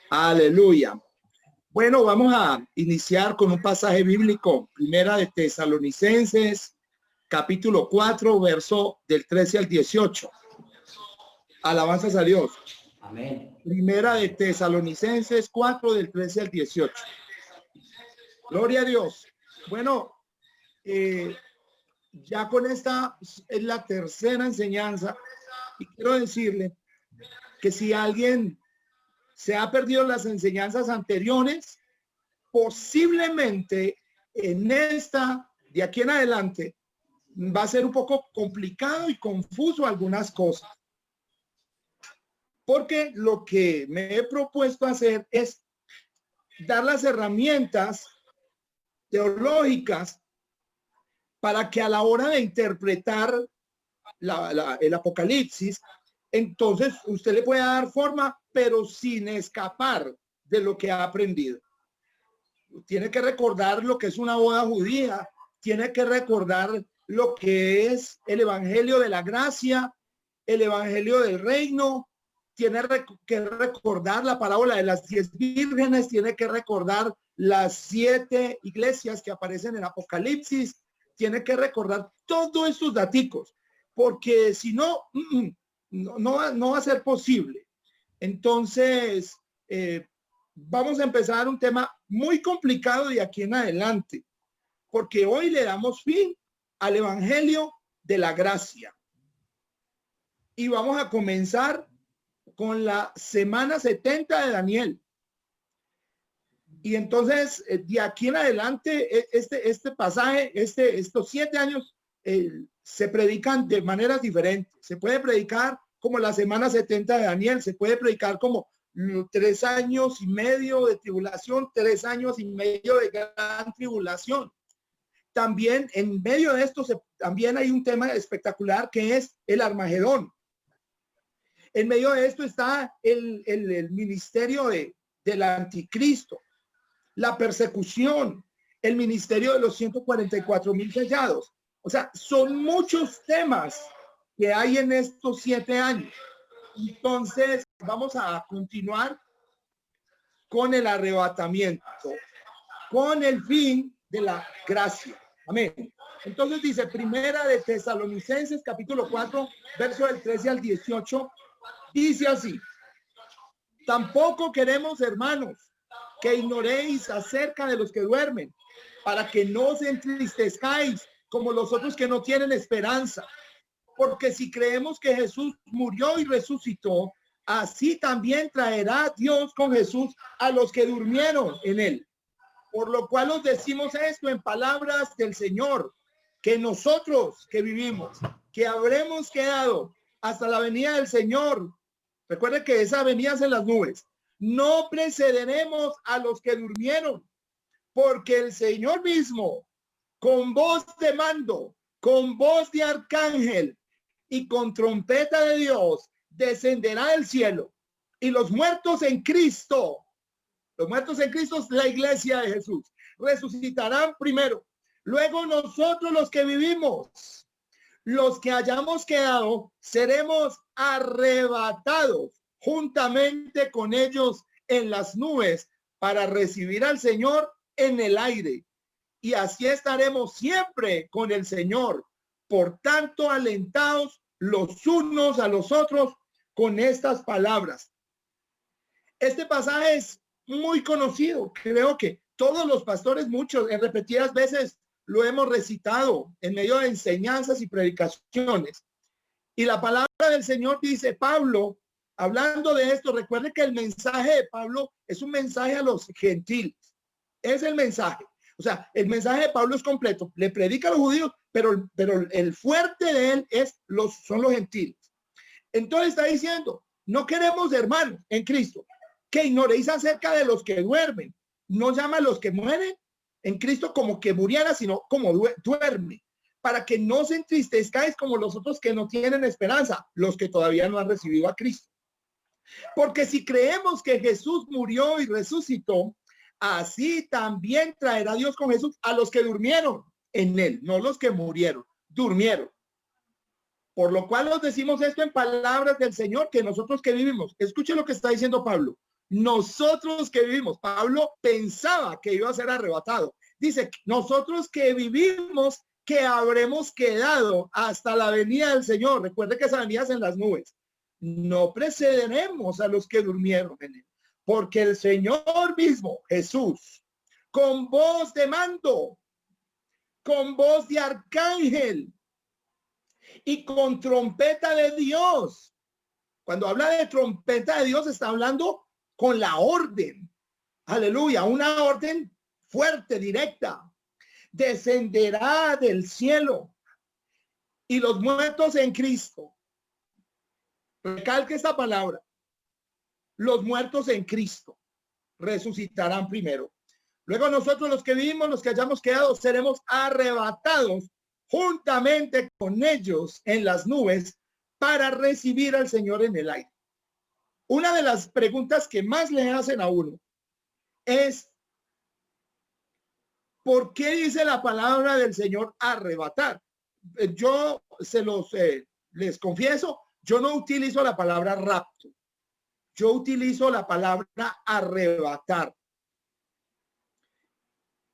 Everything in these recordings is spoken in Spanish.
Aleluya. Bueno, vamos a iniciar con un pasaje bíblico, Primera de Tesalonicenses, capítulo 4, verso del 13 al 18. Alabanzas a Dios. Amén. Primera de Tesalonicenses 4, del 13 al 18. Gloria a Dios. Bueno, ya con esta es la tercera enseñanza y quiero decirle que si alguien se ha perdido las enseñanzas anteriores, posiblemente en esta, de aquí en adelante, va a ser un poco complicado y confuso algunas cosas. Porque lo que me he propuesto hacer es dar las herramientas teológicas para que a la hora de interpretar el Apocalipsis, entonces usted le pueda dar forma, pero sin escapar de lo que ha aprendido. Tiene que recordar lo que es una boda judía, tiene que recordar lo que es el evangelio de la gracia, el evangelio del reino, tiene que recordar la parábola de las 10 vírgenes, tiene que recordar las 7 iglesias que aparecen en Apocalipsis, tiene que recordar todos estos daticos, porque si no, no va a ser posible. Entonces, vamos a empezar un tema muy complicado de aquí en adelante, porque hoy le damos fin al evangelio de la gracia. Y vamos a comenzar con la semana 70 de Daniel. Y entonces, de aquí en adelante, este pasaje, estos 7 años, se predican de maneras diferentes. Se puede predicar como la semana 70 de Daniel, se puede predicar como 3 años y medio de tribulación, 3 años y medio de gran tribulación. También en medio de esto, también hay un tema espectacular que es el Armagedón. En medio de esto está el ministerio del anticristo, la persecución, el ministerio de los 144,000 sellados. O sea, son muchos temas que hay en estos 7 años. Entonces, vamos a continuar con el arrebatamiento, con el fin de la gracia. Amén. Entonces dice, Primera de Tesalonicenses, capítulo 4, verso del 13 al 18, dice así: tampoco queremos, hermanos, que ignoréis acerca de los que duermen, para que no os entristezcáis como los otros que no tienen esperanza. Porque si creemos que Jesús murió y resucitó, así también traerá Dios con Jesús a los que durmieron en él. Por lo cual os decimos esto en palabras del Señor, que nosotros que vivimos, que habremos quedado hasta la venida del Señor, recuerde que esa venida es en las nubes, no precederemos a los que durmieron, porque el Señor mismo, con voz de mando, con voz de arcángel y con trompeta de Dios, descenderá del cielo, y los muertos en Cristo es la iglesia de Jesús, resucitarán primero. Luego nosotros los que vivimos, los que hayamos quedado, seremos arrebatados juntamente con ellos en las nubes para recibir al Señor en el aire. Y así estaremos siempre con el Señor. Por tanto, alentados los unos a los otros con estas palabras. Este pasaje es muy conocido. Creo que todos los pastores, muchos, en repetidas veces lo hemos recitado en medio de enseñanzas y predicaciones. Y la palabra del Señor dice, Pablo, hablando de esto, recuerde que el mensaje de Pablo es un mensaje a los gentiles. Es el mensaje. O sea, el mensaje de Pablo es completo. Le predica a los judíos, pero el fuerte de él son los gentiles. Entonces está diciendo, no queremos, hermanos, en Cristo, que ignoréis acerca de los que duermen. No llama a los que mueren en Cristo como que muriera, sino como duerme, para que no se entristezcáis como los otros que no tienen esperanza, los que todavía no han recibido a Cristo. Porque si creemos que Jesús murió y resucitó, así también traerá Dios con Jesús a los que durmieron en él, no los que murieron, durmieron. Por lo cual os decimos esto en palabras del Señor, que nosotros que vivimos, escuche lo que está diciendo Pablo, nosotros que vivimos, Pablo pensaba que iba a ser arrebatado. Dice, nosotros que vivimos, que habremos quedado hasta la venida del Señor. Recuerde que esa venida es en las nubes. No precederemos a los que durmieron en él, porque el Señor mismo, Jesús, con voz de mando, con voz de arcángel y con trompeta de Dios. Cuando habla de trompeta de Dios, está hablando con la orden. Aleluya, una orden fuerte, directa. Descenderá del cielo y los muertos en Cristo. Recalque esta palabra. Los muertos en Cristo resucitarán primero. Luego nosotros los que vivimos, los que hayamos quedado, seremos arrebatados juntamente con ellos en las nubes para recibir al Señor en el aire. Una de las preguntas que más le hacen a uno es, ¿por qué dice la palabra del Señor arrebatar? Yo les confieso, yo no utilizo la palabra rapto. Yo utilizo la palabra arrebatar.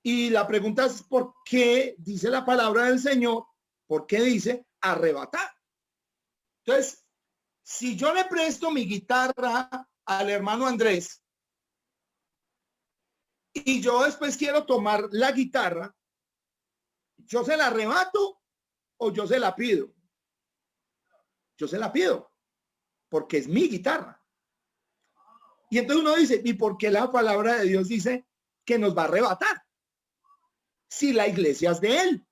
Y la pregunta es, ¿por qué dice la palabra del Señor? ¿Por qué dice arrebatar? Entonces, si yo le presto mi guitarra al hermano Andrés y yo después quiero tomar la guitarra, ¿yo se la arrebato o yo se la pido? Yo se la pido porque es mi guitarra. Y entonces uno dice, ¿y por qué la palabra de Dios dice que nos va a arrebatar? Si la iglesia es de él.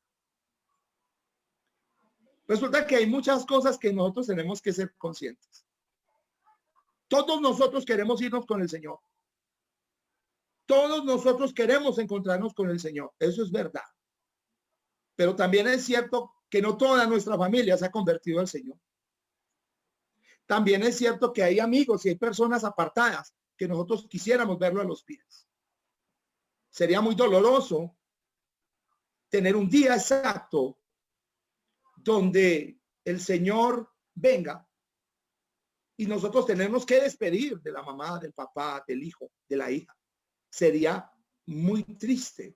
Resulta que hay muchas cosas que nosotros tenemos que ser conscientes. Todos nosotros queremos irnos con el Señor. Todos nosotros queremos encontrarnos con el Señor. Eso es verdad. Pero también es cierto que no toda nuestra familia se ha convertido al Señor. También es cierto que hay amigos y hay personas apartadas que nosotros quisiéramos verlo a los pies. Sería muy doloroso tener un día exacto donde el Señor venga y nosotros tenemos que despedir de la mamá, del papá, del hijo, de la hija. Sería muy triste.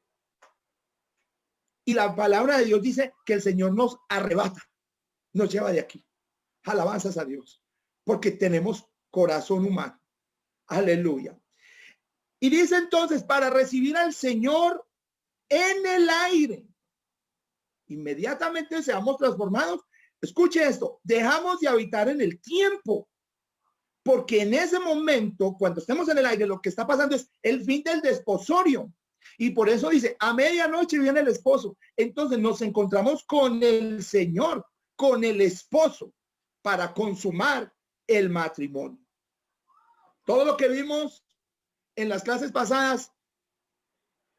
Y la palabra de Dios dice que el Señor nos arrebata, nos lleva de aquí. Alabanzas a Dios, porque tenemos corazón humano. Aleluya. Y dice entonces, para recibir al Señor en el aire, inmediatamente seamos transformados. Escuche esto, dejamos de habitar en el tiempo, porque en ese momento, cuando estemos en el aire, lo que está pasando es el fin del desposorio. Y por eso dice, a medianoche viene el esposo. Entonces nos encontramos con el Señor, con el esposo, para consumar el matrimonio. Todo lo que vimos en las clases pasadas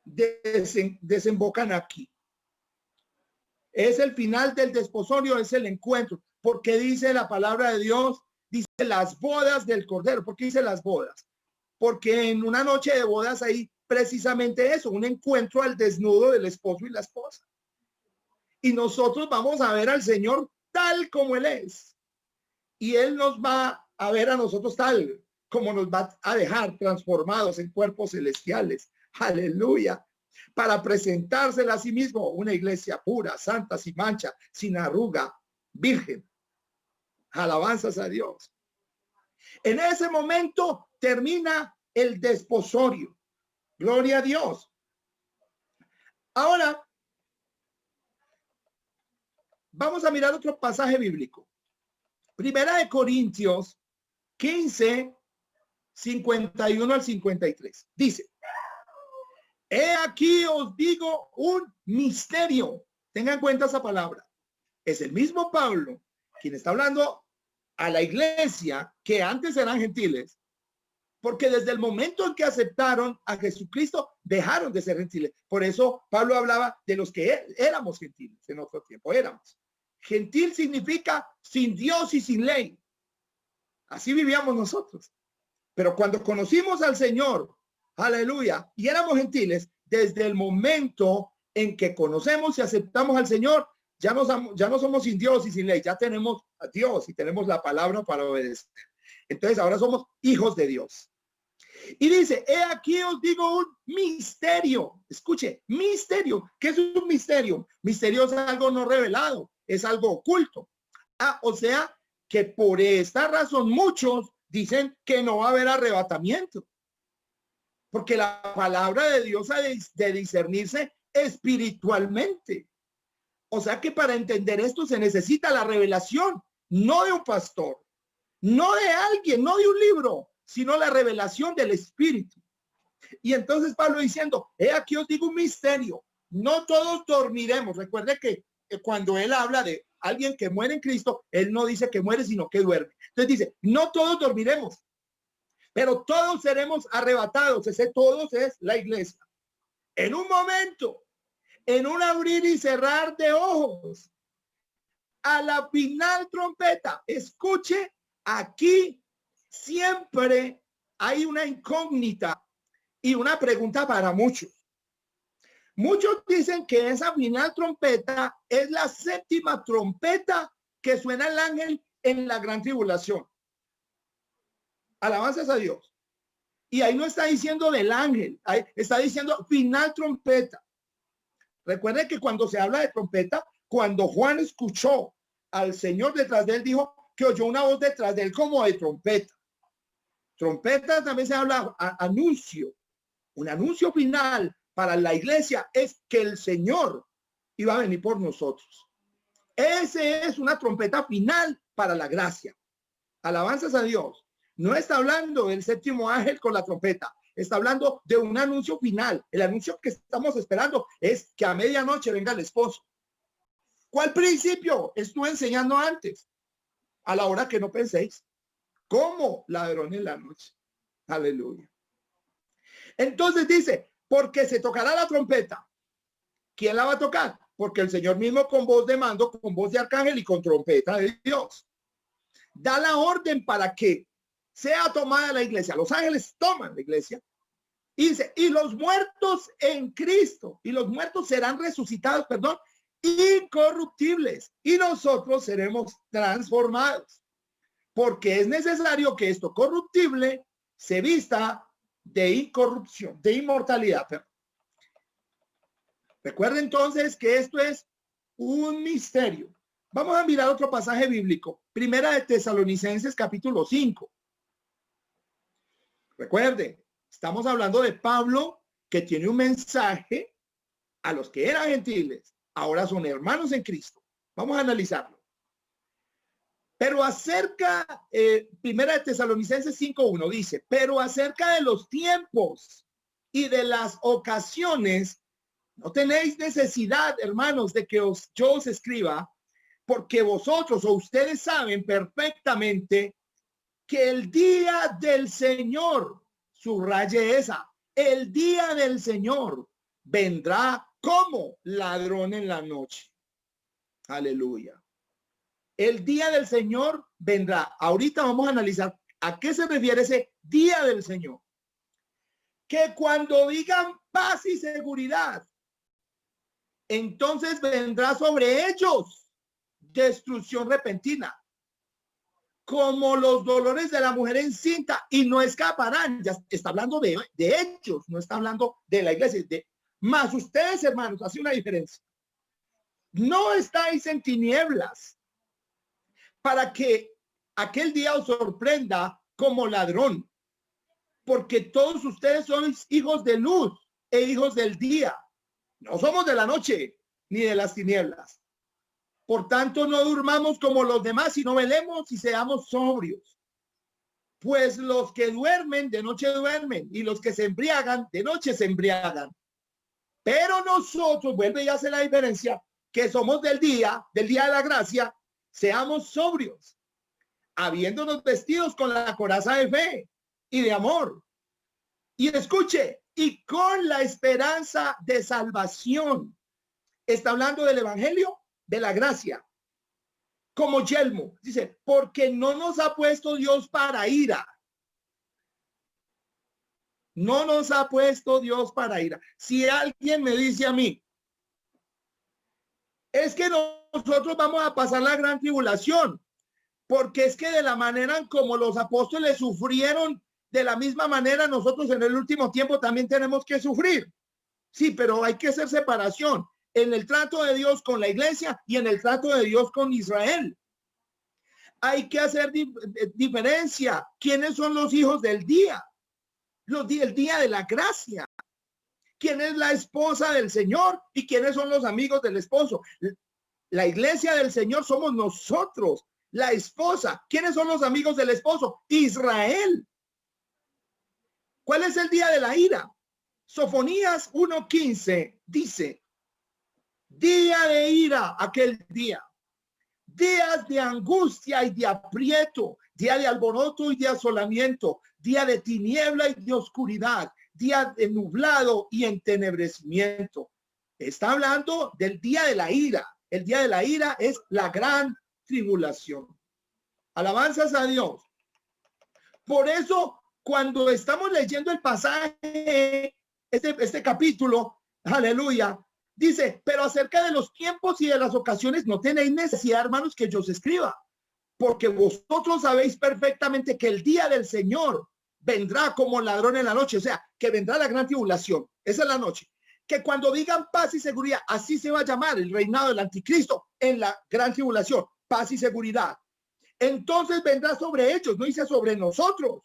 desembocan aquí. Es el final del desposorio, es el encuentro, porque dice la palabra de Dios, dice las bodas del Cordero. ¿Por qué dice las bodas? Porque en una noche de bodas hay precisamente eso, un encuentro al desnudo del esposo y la esposa. Y nosotros vamos a ver al Señor tal como Él es. Y Él nos va a ver a nosotros tal como nos va a dejar transformados en cuerpos celestiales. Aleluya. Para presentársela a sí mismo una iglesia pura, santa, sin mancha, sin arruga, virgen. Alabanzas a Dios. En ese momento termina el desposorio. Gloria a Dios. Ahora, vamos a mirar otro pasaje bíblico. Primera de Corintios 15, 51 al 53. Dice, he aquí os digo un misterio. Tengan en cuenta esa palabra. Es el mismo Pablo quien está hablando a la iglesia que antes eran gentiles, porque desde el momento en que aceptaron a Jesucristo, dejaron de ser gentiles. Por eso Pablo hablaba de los que éramos gentiles en otro tiempo. Éramos. Gentil significa sin Dios y sin ley. Así vivíamos nosotros. Pero cuando conocimos al Señor, aleluya, y éramos gentiles, desde el momento en que conocemos y aceptamos al Señor, ya no somos sin Dios y sin ley, ya tenemos a Dios y tenemos la palabra para obedecer. Entonces ahora somos hijos de Dios. Y dice, he aquí os digo un misterio. Escuche, misterio. ¿Qué es un misterio? Misterio es algo no revelado, es algo oculto. O sea, que por esta razón muchos dicen que no va a haber arrebatamiento. Porque la palabra de Dios ha de discernirse espiritualmente. O sea que para entender esto se necesita la revelación, no de un pastor, no de alguien, no de un libro, sino la revelación del Espíritu. Y entonces Pablo diciendo, he aquí os digo un misterio, no todos dormiremos. Recuerde que cuando él habla de alguien que muere en Cristo, él no dice que muere, sino que duerme. Entonces dice, no todos dormiremos, pero todos seremos arrebatados. Ese todos es la iglesia. En un momento, en un abrir y cerrar de ojos, a la final trompeta. Escuche, aquí siempre hay una incógnita y una pregunta para muchos. Muchos dicen que esa final trompeta es la séptima trompeta que suena el ángel en la gran tribulación. Alabanzas a Dios. Y ahí no está diciendo del ángel, ahí está diciendo final trompeta. Recuerden que cuando se habla de trompeta, cuando Juan escuchó al Señor detrás de él, dijo que oyó una voz detrás de él como de trompeta. Trompeta también se habla anuncio. Un anuncio final para la iglesia es que el Señor iba a venir por nosotros. Ese es una trompeta final para la gracia. Alabanzas a Dios. No está hablando del séptimo ángel con la trompeta. Está hablando de un anuncio final. El anuncio que estamos esperando es que a medianoche venga el esposo. ¿Cuál principio estuve enseñando antes? A la hora que no penséis. Como ladrón en la noche. Aleluya. Entonces dice, porque se tocará la trompeta. ¿Quién la va a tocar? Porque el Señor mismo con voz de mando, con voz de arcángel y con trompeta de Dios, da la orden para que sea tomada la iglesia. Los ángeles toman la iglesia. Y dice, y los muertos en Cristo, y los muertos serán resucitados, perdón, incorruptibles, y nosotros seremos transformados. Porque es necesario que esto corruptible se vista de incorrupción, de inmortalidad. Recuerden entonces que esto es un misterio. Vamos a mirar otro pasaje bíblico. Primera de Tesalonicenses capítulo 5. Recuerden, estamos hablando de Pablo que tiene un mensaje a los que eran gentiles. Ahora son hermanos en Cristo. Vamos a analizarlo. Pero acerca, Primera de Tesalonicenses 5:1 dice, pero acerca de los tiempos y de las ocasiones, no tenéis necesidad, hermanos, de que yo os escriba, porque vosotros o ustedes saben perfectamente que el día del Señor, subraye esa, el día del Señor vendrá como ladrón en la noche. Aleluya. El día del Señor vendrá. Ahorita vamos a analizar a qué se refiere ese día del Señor. Que cuando digan paz y seguridad, entonces vendrá sobre ellos destrucción repentina, como los dolores de la mujer encinta, y no escaparán. Ya está hablando de ellos, no está hablando de la iglesia. Más ustedes, hermanos, hace una diferencia. No estáis en tinieblas para que aquel día os sorprenda como ladrón, porque todos ustedes son hijos de luz e hijos del día. No somos de la noche ni de las tinieblas. Por tanto, no durmamos como los demás, sino velemos y seamos sobrios. Pues los que duermen, de noche duermen, y los que se embriagan, de noche se embriagan. Pero nosotros, vuelve y hace la diferencia, que somos del día de la gracia, seamos sobrios, habiéndonos vestidos con la coraza de fe y de amor. Y escuche, y con la esperanza de salvación. Está hablando del evangelio de la gracia. Como yelmo, dice, porque no nos ha puesto Dios para ira. No nos ha puesto Dios para ira. Si alguien me dice a mí, es que nosotros vamos a pasar la gran tribulación, porque es que de la manera en como los apóstoles sufrieron De la misma manera, nosotros en el último tiempo también tenemos que sufrir. Sí, pero hay que hacer separación en el trato de Dios con la iglesia y en el trato de Dios con Israel. Hay que hacer diferencia. ¿Quiénes son los hijos del día? El día de la gracia. ¿Quién es la esposa del Señor? ¿Y quiénes son los amigos del esposo? La iglesia del Señor somos nosotros. La esposa. ¿Quiénes son los amigos del esposo? Israel. ¿Cuál es el día de la ira? Sofonías 1:15 dice, día de ira, aquel día, días de angustia y de aprieto, día de alboroto y de asolamiento, día de tiniebla y de oscuridad, día de nublado y entenebrecimiento. Está hablando del día de la ira. El día de la ira es la gran tribulación. Alabanzas a Dios. Por eso, cuando estamos leyendo el pasaje, este capítulo, aleluya, dice, pero acerca de los tiempos y de las ocasiones no tenéis necesidad, hermanos, que yo os escriba, porque vosotros sabéis perfectamente que el día del Señor vendrá como ladrón en la noche, o sea, que vendrá la gran tribulación, esa es la noche, que cuando digan paz y seguridad, así se va a llamar el reinado del anticristo en la gran tribulación, paz y seguridad. Entonces vendrá sobre ellos, no dice sobre nosotros.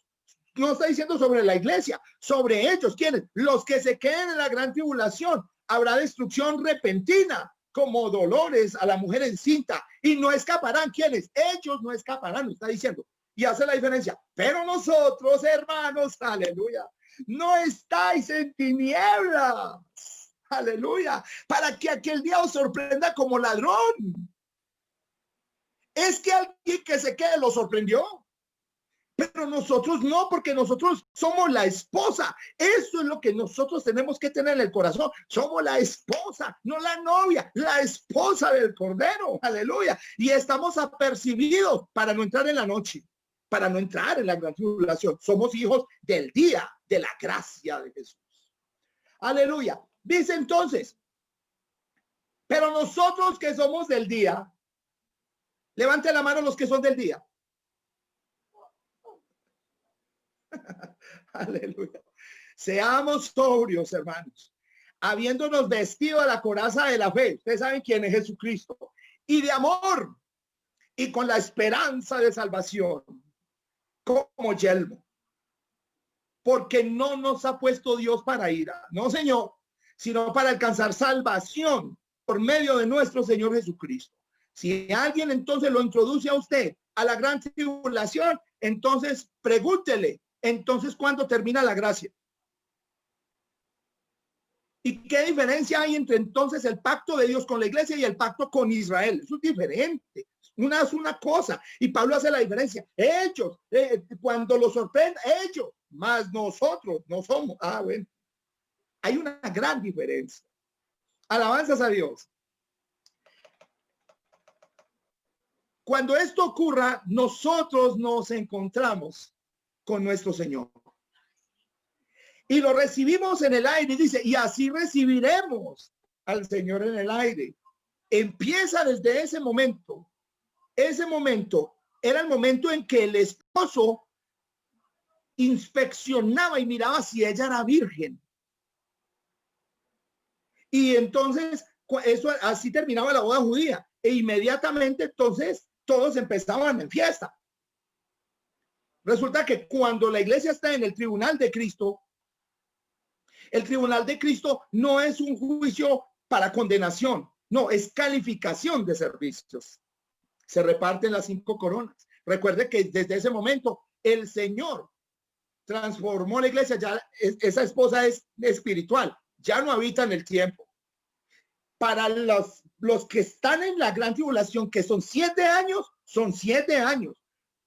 No está diciendo sobre la iglesia, sobre ellos. ¿Quiénes? Los que se queden en la gran tribulación. Habrá destrucción repentina, como dolores a la mujer encinta, y no escaparán. ¿Quiénes? Ellos no escaparán, está diciendo. Y hace la diferencia. Pero nosotros, hermanos, aleluya, no estáis en tinieblas, aleluya, para que aquel día os sorprenda como ladrón. Es que alguien que se quede lo sorprendió. Pero nosotros no, porque nosotros somos la esposa. Eso es lo que nosotros tenemos que tener en el corazón. Somos la esposa, no la novia, la esposa del Cordero. Aleluya. Y estamos apercibidos para no entrar en la noche, para no entrar en la gran tribulación. Somos hijos del día de la gracia de Jesús. Aleluya. Dice entonces, pero nosotros que somos del día, levante la mano los que son del día. Aleluya. Seamos sobrios, hermanos, habiéndonos vestido a la coraza de la fe. Ustedes saben quién es Jesucristo. Y de amor, y con la esperanza de salvación como yelmo. Porque no nos ha puesto Dios para ira, no, Señor, sino para alcanzar salvación por medio de nuestro Señor Jesucristo. Si alguien entonces lo introduce a usted a la gran tribulación, entonces pregúntele, entonces, ¿cuándo termina la gracia? ¿Y qué diferencia hay entre entonces el pacto de Dios con la iglesia y el pacto con Israel? Eso es diferente. Una es una cosa. Y Pablo hace la diferencia. Ellos, cuando los sorprenda, ellos, más nosotros no somos. Ah, bueno. Hay una gran diferencia. Alabanzas a Dios. Cuando esto ocurra, nosotros nos encontramos con nuestro Señor. Y lo recibimos en el aire, y dice, y así recibiremos al Señor en el aire. Empieza desde ese momento. Ese momento era el momento en que el esposo inspeccionaba y miraba si ella era virgen. Y entonces, eso así terminaba la boda judía. E inmediatamente, entonces, todos empezaban en fiesta. Resulta que cuando la iglesia está en el tribunal de Cristo, el tribunal de Cristo no es un juicio para condenación, no, es calificación de servicios. Se reparten las 5 coronas. Recuerde que desde ese momento el Señor transformó la iglesia, ya esa esposa es espiritual, ya no habita en el tiempo. Para los que están en la gran tribulación, que son 7 años, son 7 años.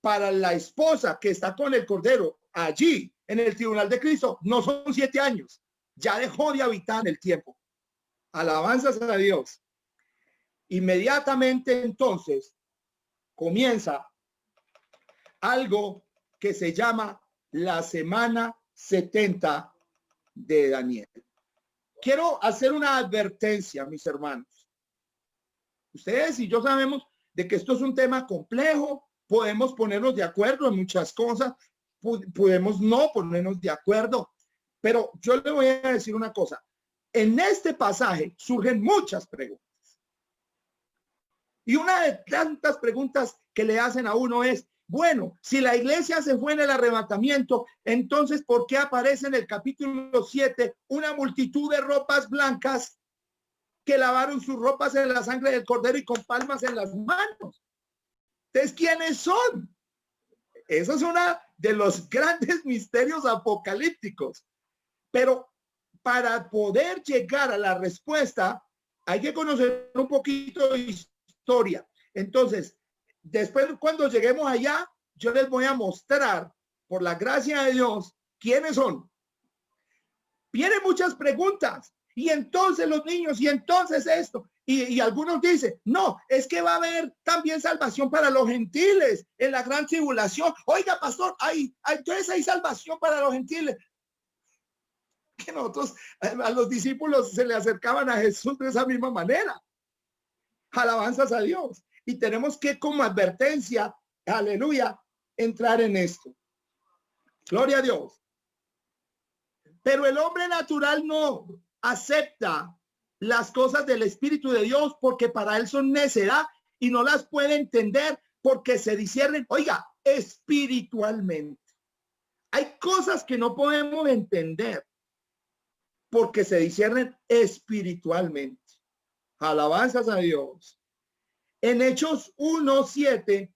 Para la esposa que está con el Cordero allí en el tribunal de Cristo, no son 7 años. Ya dejó de habitar en el tiempo. Alabanzas a Dios. Inmediatamente entonces comienza algo que se llama la semana 70 de Daniel. Quiero hacer una advertencia, mis hermanos. Ustedes y yo sabemos de que esto es un tema complejo. Podemos ponernos de acuerdo en muchas cosas, podemos no ponernos de acuerdo, pero yo le voy a decir una cosa. En este pasaje surgen muchas preguntas. Y una de tantas preguntas que le hacen a uno es, bueno, si la iglesia se fue en el arrebatamiento, entonces, ¿por qué aparece en el capítulo 7 una multitud de ropas blancas que lavaron sus ropas en la sangre del cordero y con palmas en las manos? Entonces, ¿quiénes son? Eso es uno de los grandes misterios apocalípticos. Pero para poder llegar a la respuesta, hay que conocer un poquito de historia. Entonces, después cuando lleguemos allá, yo les voy a mostrar, por la gracia de Dios, quiénes son. Vienen muchas preguntas. Y entonces los niños, y entonces esto. Y algunos dicen, no, es que va a haber también salvación para los gentiles en la gran tribulación. Oiga, pastor, entonces hay salvación para los gentiles. Que nosotros, a los discípulos se le acercaban a Jesús de esa misma manera. Alabanzas a Dios. Y tenemos que, como advertencia, aleluya, entrar en esto. Gloria a Dios. Pero el hombre natural no acepta las cosas del Espíritu de Dios porque para él son necedad y no las puede entender porque se disciernen, oiga, espiritualmente. Hay cosas que no podemos entender porque se disciernen espiritualmente. Alabanzas a Dios. En Hechos 1:7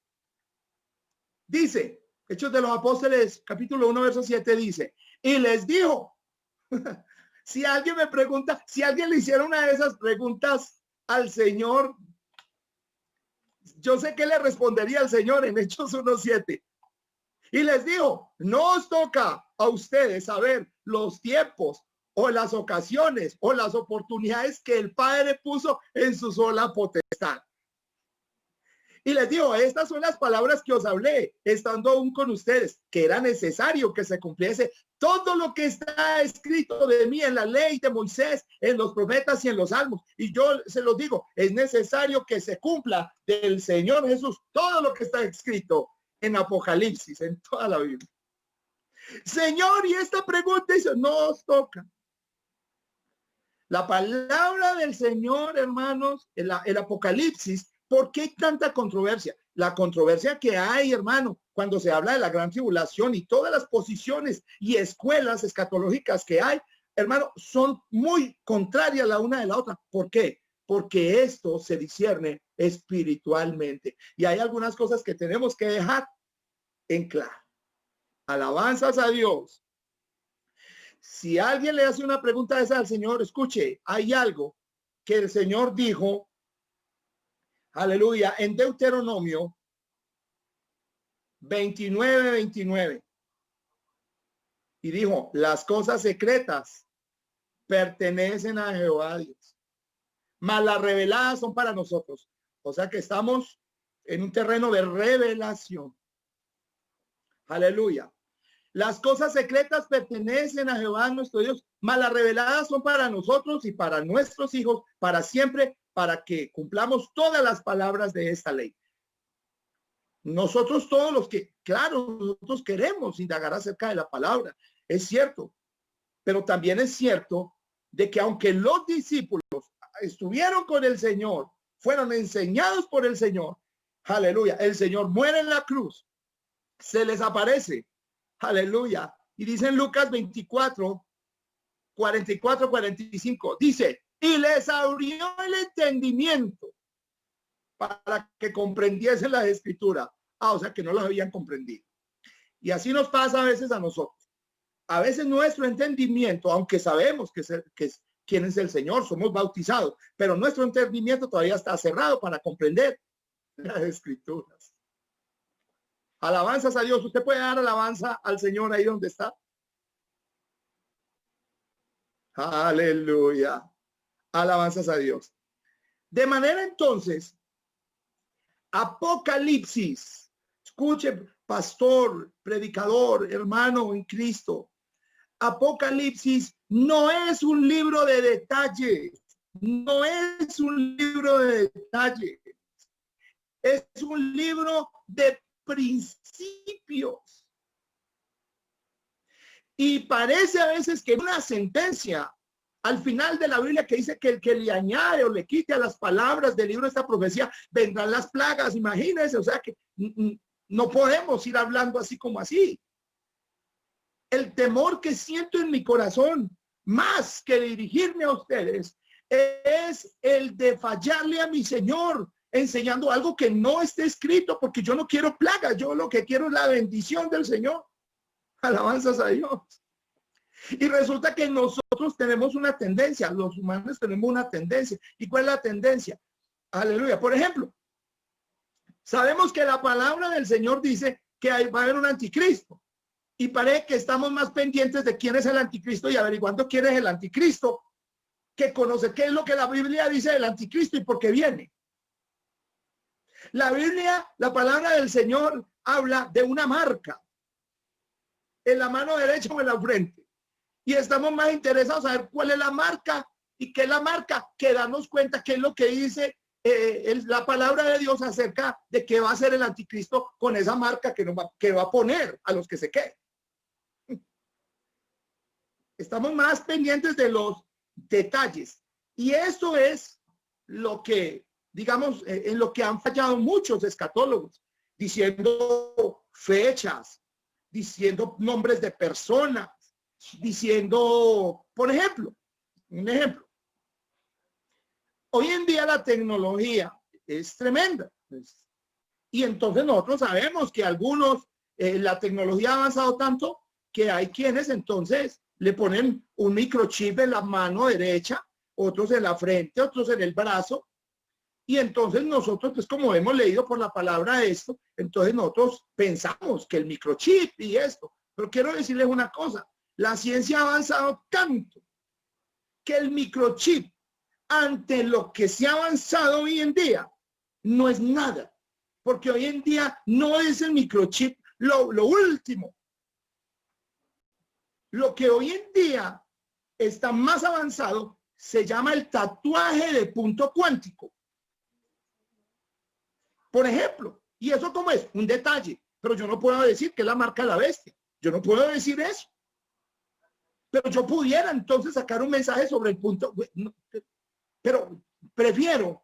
dice, Hechos de los Apóstoles, capítulo 1, verso 7 dice, y les dijo, si alguien me pregunta, si alguien le hiciera una de esas preguntas al Señor, yo sé que le respondería al Señor en Hechos 1:7. Y les dijo, no os toca a ustedes saber los tiempos o las ocasiones o las oportunidades que el Padre puso en su sola potestad. Y les digo, estas son las palabras que os hablé, estando aún con ustedes, que era necesario que se cumpliese todo lo que está escrito de mí en la ley de Moisés, en los profetas y en los salmos. Y yo se los digo, es necesario que se cumpla del Señor Jesús todo lo que está escrito en Apocalipsis, en toda la Biblia. Señor, y esta pregunta dice, no os toca. La palabra del Señor, hermanos, el Apocalipsis, ¿por qué hay tanta controversia? La controversia que hay, hermano, cuando se habla de la gran tribulación y todas las posiciones y escuelas escatológicas que hay, hermano, son muy contrarias la una de la otra. ¿Por qué? Porque esto se discierne espiritualmente. Y hay algunas cosas que tenemos que dejar en claro. Alabanzas a Dios. Si alguien le hace una pregunta esa al Señor, escuche, hay algo que el Señor dijo, aleluya, en Deuteronomio 29:29. Y dijo, las cosas secretas pertenecen a Jehová Dios, mas las reveladas son para nosotros. O sea que estamos en un terreno de revelación. Aleluya. Las cosas secretas pertenecen a Jehová nuestro Dios, mas las reveladas son para nosotros y para nuestros hijos, para siempre, para que cumplamos todas las palabras de esta ley. Nosotros todos los que, claro, nosotros queremos indagar acerca de la palabra, es cierto, pero también es cierto de que aunque los discípulos estuvieron con el Señor, fueron enseñados por el Señor, aleluya, el Señor muere en la cruz, se les aparece. Aleluya. Y dice en Lucas 24:44-45, dice, y les abrió el entendimiento para que comprendiesen la escritura. O sea que no las habían comprendido. Y así nos pasa a veces a nosotros. A veces nuestro entendimiento, aunque sabemos quién es el Señor, somos bautizados, pero nuestro entendimiento todavía está cerrado para comprender las escrituras. Alabanzas a Dios. ¿Usted puede dar alabanza al Señor ahí donde está? Aleluya. Alabanzas a Dios. De manera entonces, Apocalipsis, escuche, pastor, predicador, hermano en Cristo, Apocalipsis no es un libro de detalles, no es un libro de detalles, es un libro de principios. Y parece a veces que una sentencia al final de la Biblia que dice que el que le añade o le quite a las palabras del libro de esta profecía, vendrán las plagas, imagínense, o sea que no podemos ir hablando así como así. El temor que siento en mi corazón, más que dirigirme a ustedes, es el de fallarle a mi Señor, enseñando algo que no esté escrito, porque yo no quiero plagas, yo lo que quiero es la bendición del Señor. Alabanzas a Dios. Y resulta que nosotros tenemos una tendencia, los humanos tenemos una tendencia. ¿Y cuál es la tendencia? Aleluya. Por ejemplo, sabemos que la palabra del Señor dice que va a haber un anticristo. Y parece que estamos más pendientes de quién es el anticristo y averiguando quién es el anticristo, que conocer qué es lo que la Biblia dice del anticristo y por qué viene. La Biblia, la palabra del Señor habla de una marca en la mano derecha o en la frente. Y estamos más interesados en saber cuál es la marca y qué es la marca, que darnos cuenta qué es lo que dice la palabra de Dios acerca de qué va a ser el anticristo con esa marca que va a poner a los que se queden. Estamos más pendientes de los detalles. Y eso es lo que, digamos, en lo que han fallado muchos escatólogos, diciendo fechas, diciendo nombres de personas, diciendo, por ejemplo, un ejemplo. Hoy en día la tecnología es tremenda. Y entonces nosotros sabemos que algunos, la tecnología ha avanzado tanto que hay quienes entonces le ponen un microchip en la mano derecha, otros en la frente, otros en el brazo. Y entonces nosotros, pues como hemos leído por la palabra de esto, entonces nosotros pensamos que el microchip y esto. Pero quiero decirles una cosa, la ciencia ha avanzado tanto que el microchip, ante lo que se ha avanzado hoy en día, no es nada. Porque hoy en día no es el microchip lo último. Lo que hoy en día está más avanzado se llama el tatuaje de punto cuántico. Por ejemplo, ¿y eso cómo es? Un detalle, pero yo no puedo decir que es la marca de la bestia. Yo no puedo decir eso. Pero yo pudiera entonces sacar un mensaje sobre el punto. Pero prefiero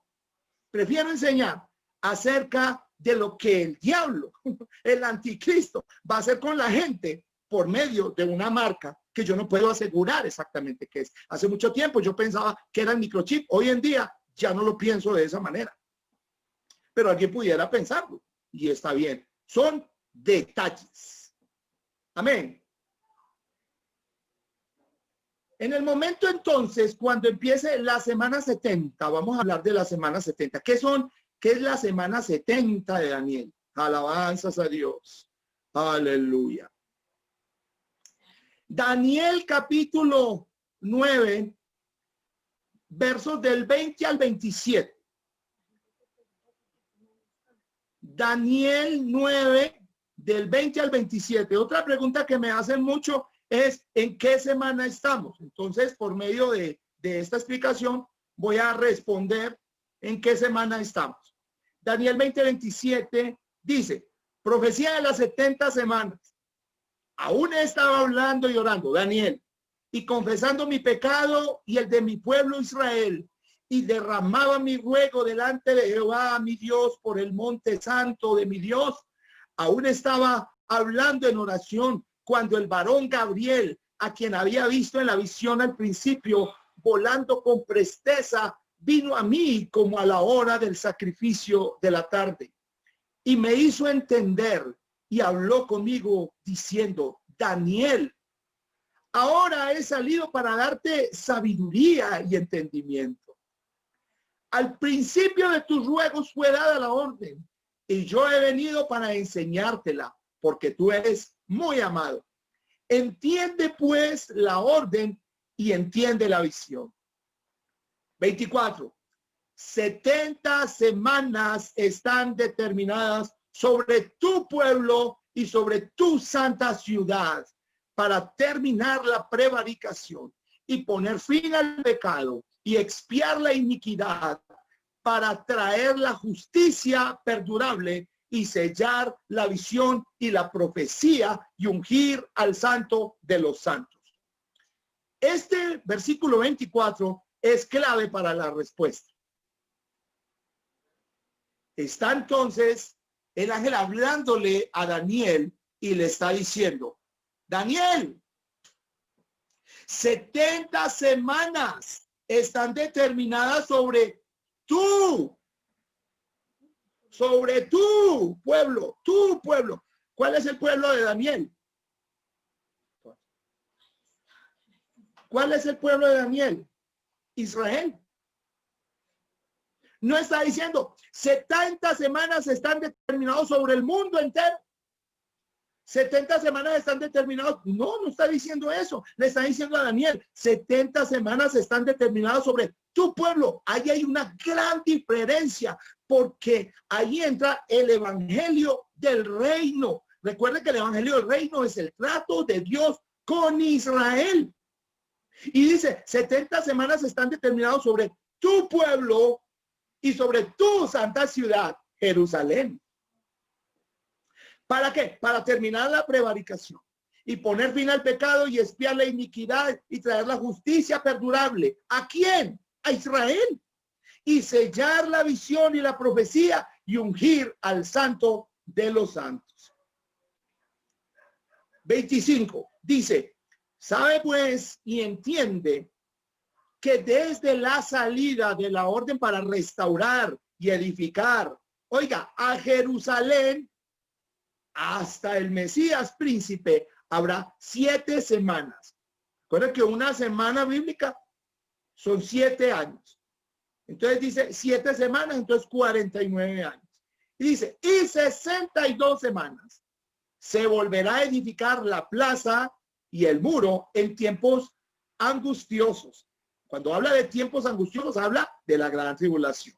enseñar acerca de lo que el diablo, el anticristo, va a hacer con la gente por medio de una marca que yo no puedo asegurar exactamente qué es. Hace mucho tiempo yo pensaba que era el microchip. Hoy en día ya no lo pienso de esa manera. Pero alguien pudiera pensarlo y está bien. Son detalles. Amén. En el momento entonces, cuando empiece la semana 70, vamos a hablar de la semana 70. ¿Qué es la semana 70 de Daniel? Alabanzas a Dios. Aleluya. Daniel capítulo 9, versos del 20 al 27. Daniel 9, del 20 al 27. Otra pregunta que me hacen mucho es ¿en qué semana estamos? Entonces, por medio de esta explicación, voy a responder en qué semana estamos. Daniel 20, 27 dice, profecía de las 70 semanas. Aún estaba hablando y orando, Daniel, y confesando mi pecado y el de mi pueblo Israel, y derramaba mi ruego delante de Jehová, mi Dios, por el monte santo de mi Dios. Aún estaba hablando en oración cuando el varón Gabriel, a quien había visto en la visión al principio, volando con presteza, vino a mí como a la hora del sacrificio de la tarde. Y me hizo entender y habló conmigo diciendo, Daniel, ahora he salido para darte sabiduría y entendimiento. Al principio de tus ruegos fue dada la orden, y yo he venido para enseñártela, porque tú eres muy amado. Entiende pues la orden y entiende la visión. 24. 70 semanas están determinadas sobre tu pueblo y sobre tu santa ciudad para terminar la prevaricación y poner fin al pecado y expiar la iniquidad, para traer la justicia perdurable y sellar la visión y la profecía y ungir al santo de los santos. Este versículo 24 es clave para la respuesta. Está entonces el ángel hablándole a Daniel y le está diciendo: Daniel, 70 semanas están determinadas sobre tu pueblo, tu pueblo. ¿Cuál es el pueblo de Daniel? ¿Cuál es el pueblo de Daniel? Israel. No está diciendo 70 semanas están determinados sobre el mundo entero. 70 semanas están determinados. No, no está diciendo eso. Le está diciendo a Daniel, 70 semanas están determinadas sobre tu pueblo. Ahí hay una gran diferencia, porque ahí entra el evangelio del reino. Recuerden que el evangelio del reino es el trato de Dios con Israel. Y dice, 70 semanas están determinados sobre tu pueblo y sobre tu santa ciudad, Jerusalén. ¿Para qué? Para terminar la prevaricación y poner fin al pecado y expiar la iniquidad y traer la justicia perdurable. ¿A quién? A Israel. Y sellar la visión y la profecía y ungir al santo de los santos. 25 dice, sabe pues y entiende que desde la salida de la orden para restaurar y edificar, oiga, a Jerusalén hasta el Mesías príncipe habrá 7 semanas. Recuerden que una semana bíblica son 7 años. Entonces dice 7 semanas, entonces 49 años. Y dice, y 62 semanas se volverá a edificar la plaza y el muro en tiempos angustiosos. Cuando habla de tiempos angustiosos, habla de la gran tribulación.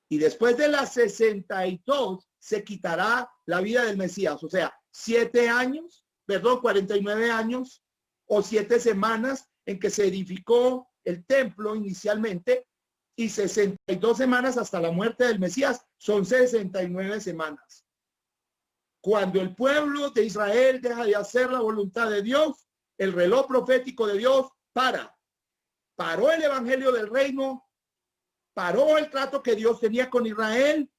Y después de las 62 se quitará la vida del Mesías. O sea, 49 años o 7 semanas en que se edificó el templo inicialmente, y 62 semanas hasta la muerte del Mesías, son 69 semanas. Cuando el pueblo de Israel deja de hacer la voluntad de Dios, el reloj profético de Dios paró el evangelio del reino, paró el trato que Dios tenía con Israel,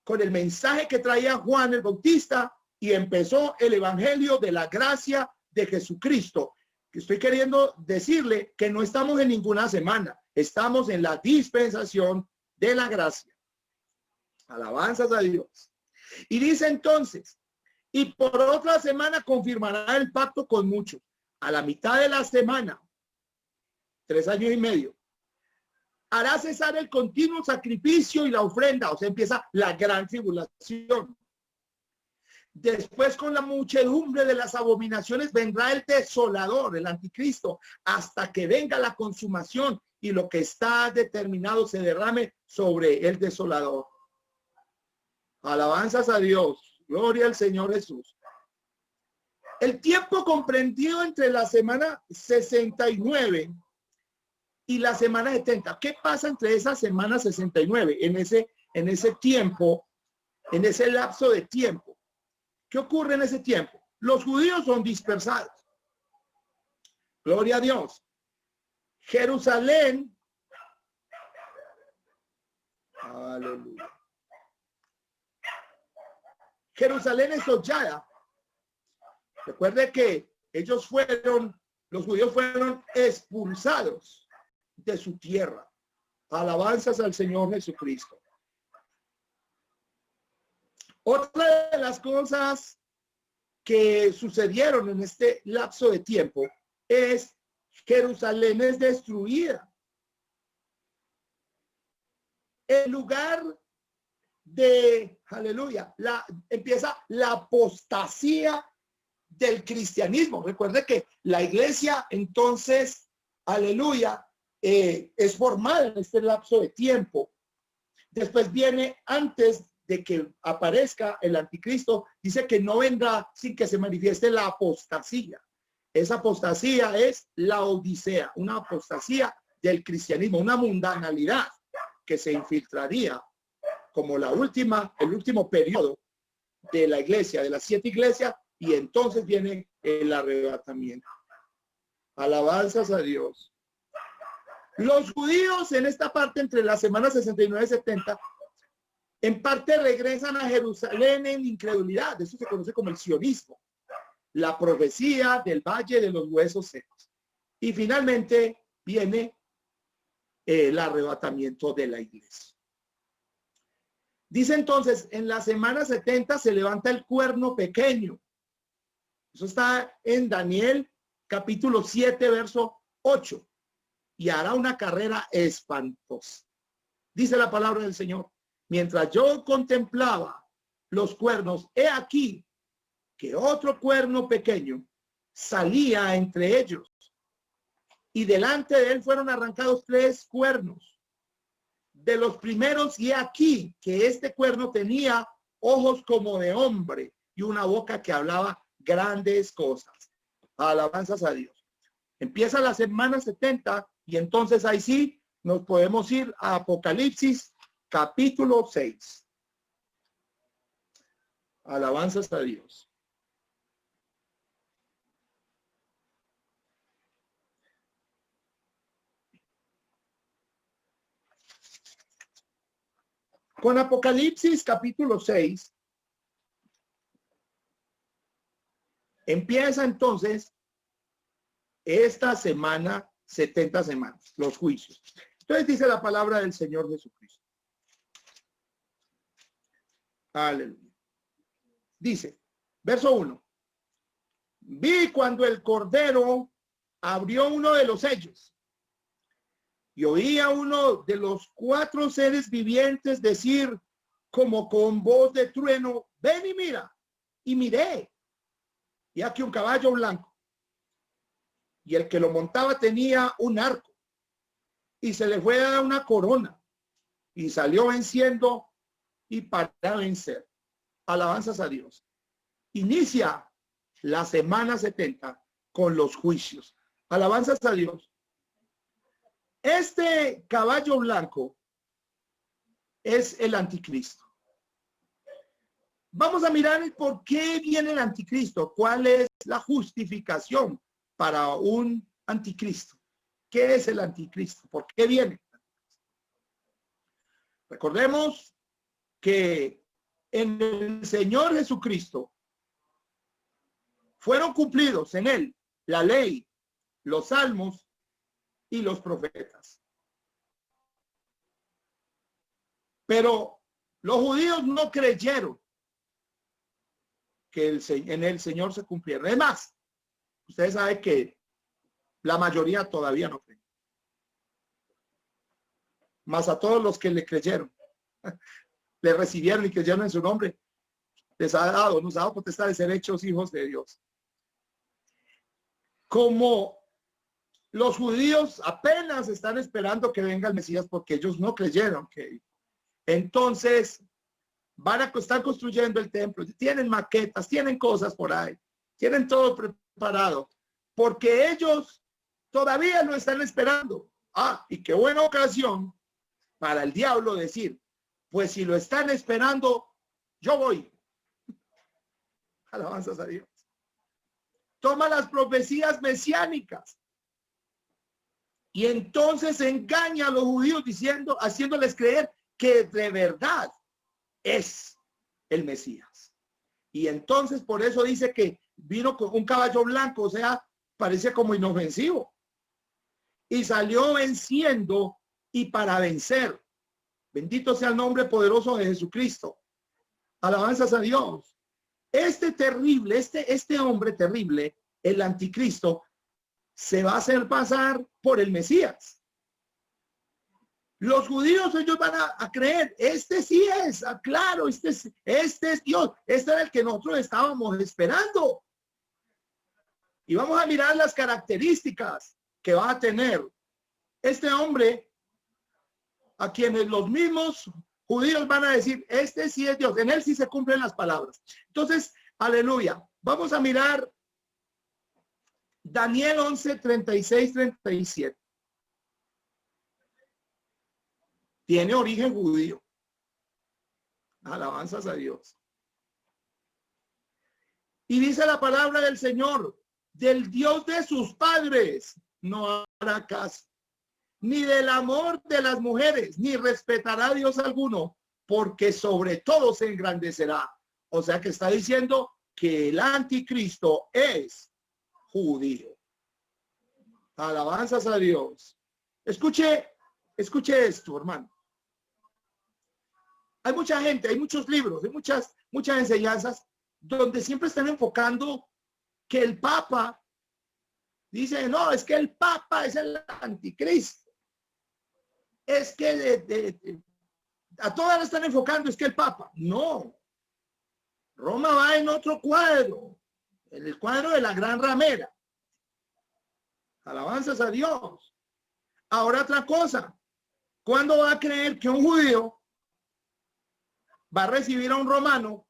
con el mensaje que traía Juan el Bautista, y empezó el evangelio de la gracia de Jesucristo. Estoy queriendo decirle que no estamos en ninguna semana, estamos en la dispensación de la gracia. Alabanzas a Dios. Y dice entonces, y por otra semana confirmará el pacto con muchos. A la mitad de la semana, 3 años y medio, hará cesar el continuo sacrificio y la ofrenda. O sea, empieza la gran tribulación. Después, con la muchedumbre de las abominaciones, vendrá el desolador, el anticristo, hasta que venga la consumación y lo que está determinado se derrame sobre el desolador. Alabanzas a Dios. Gloria al Señor Jesús. El tiempo comprendido entre la semana 69 y la semana 70. ¿Qué pasa entre esa semana 69? En ese tiempo, en ese lapso de tiempo. ¿Qué ocurre en ese tiempo? Los judíos son dispersados. Gloria a Dios. Jerusalén. Aleluya. Jerusalén es hollada. Recuerde que los judíos fueron expulsados de su tierra. Alabanzas al Señor Jesucristo. Otra de las cosas que sucedieron en este lapso de tiempo es Jerusalén es destruida. En lugar de, aleluya, empieza la apostasía del cristianismo. Recuerde que la iglesia entonces, aleluya, es formada en este lapso de tiempo. Después viene, antes de que aparezca el anticristo, dice que no vendrá sin que se manifieste la apostasía. Esa apostasía es la odisea, una apostasía del cristianismo, una mundanalidad que se infiltraría como el último periodo de la iglesia, de las 7 iglesias, y entonces viene el arrebatamiento. Alabanzas a Dios. Los judíos en esta parte entre la semana 69 y 70, en parte regresan a Jerusalén en incredulidad. Eso se conoce como el sionismo, la profecía del valle de los huesos secos. Y finalmente viene el arrebatamiento de la iglesia. Dice entonces, en la semana 70 se levanta el cuerno pequeño. Eso está en Daniel capítulo 7, verso 8. Y hará una carrera espantosa. Dice la palabra del Señor. Mientras yo contemplaba los cuernos, he aquí que otro cuerno pequeño salía entre ellos. Y delante de él fueron arrancados 3 cuernos. De los primeros, y aquí que este cuerno tenía ojos como de hombre y una boca que hablaba grandes cosas. Alabanzas a Dios. Empieza la semana 70 y entonces ahí sí nos podemos ir a Apocalipsis capítulo 6. Alabanzas a Dios. Con Apocalipsis capítulo 6 empieza entonces esta semana, 70 semanas, los juicios. Entonces dice la palabra del Señor Jesucristo. Aleluya. Dice, verso 1. Vi cuando el Cordero abrió uno de los sellos y oía uno de los 4 seres vivientes decir como con voz de trueno, ven y mira. Y miré, y aquí un caballo blanco, y el que lo montaba tenía un arco, y se le fue a dar una corona, y salió venciendo y para vencer. Alabanzas a Dios. Inicia la semana 70 con los juicios. Alabanzas a Dios. Este caballo blanco es el anticristo. Vamos a mirar por qué viene el anticristo, cuál es la justificación para un anticristo. ¿Qué es el anticristo? ¿Por qué viene? Recordemos que en el Señor Jesucristo fueron cumplidos en él la ley, los salmos y los profetas. Pero los judíos no creyeron que en el Señor se cumpliera. Es más, ustedes saben que la mayoría todavía no creen. Más a todos los que le creyeron, le recibieron y creyeron en su nombre, nos ha dado potestad de ser hechos hijos de Dios. Como los judíos apenas están esperando que venga el Mesías porque ellos no creyeron que entonces van a estar construyendo el templo, tienen maquetas, tienen cosas por ahí, tienen todo preparado, porque ellos todavía lo están esperando. Y qué buena ocasión para el diablo decir, pues si lo están esperando, yo voy. Alabanzas a Dios. Toma las profecías mesiánicas y entonces engaña a los judíos diciendo, haciéndoles creer que de verdad es el Mesías. Y entonces por eso dice que vino con un caballo blanco, o sea, parece como inofensivo. Y salió venciendo y para vencer. Bendito sea el nombre poderoso de Jesucristo. Alabanzas a Dios. Este terrible, este hombre terrible, el anticristo, se va a hacer pasar por el Mesías. Los judíos, ellos van a creer, este sí es, claro, este es Dios, este era el que nosotros estábamos esperando. Y vamos a mirar las características que va a tener este hombre, a quienes los mismos judíos van a decir, este sí es Dios, en él sí se cumplen las palabras. Entonces, aleluya, vamos a mirar Daniel 11, 36, 37. Tiene origen judío. Alabanzas a Dios. Y dice la palabra del Señor, del Dios de sus padres no hará caso, ni del amor de las mujeres, ni respetará a Dios alguno, porque sobre todo se engrandecerá. O sea que está diciendo que el anticristo es judío. Alabanzas a Dios. Escuche esto, hermano. Hay mucha gente, hay muchos libros, hay muchas enseñanzas donde siempre están enfocando que el Papa dice, no, es que el Papa es el anticristo. Es que a todas le están enfocando, es que el Papa. No. Roma va en otro cuadro, en el cuadro de la gran ramera. Alabanzas a Dios. Ahora otra cosa. ¿Cuándo va a creer que un judío va a recibir a un romano